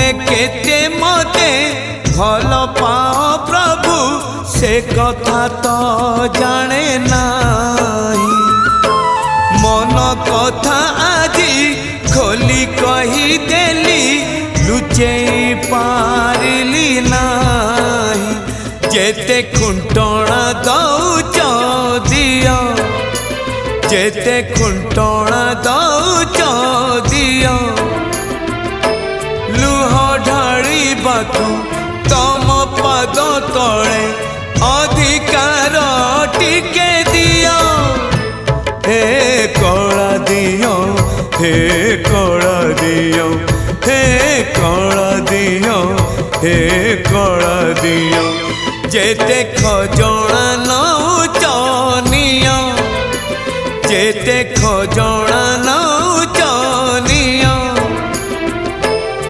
तुमे केते मते भल पाओ प्रभु से कथा तो जाने नाही। मन कथा आजी खोली कही देली लुचे पारिली नाही। जेते खुंटणा दौच दियो जेते खुंटणा दौच दियो लुह ढाळिबाकू तम पद तले अधिकार टिके दियो। हे कला दियो हे कला दियो हे कला दियो हे कला दियो। जेते खजण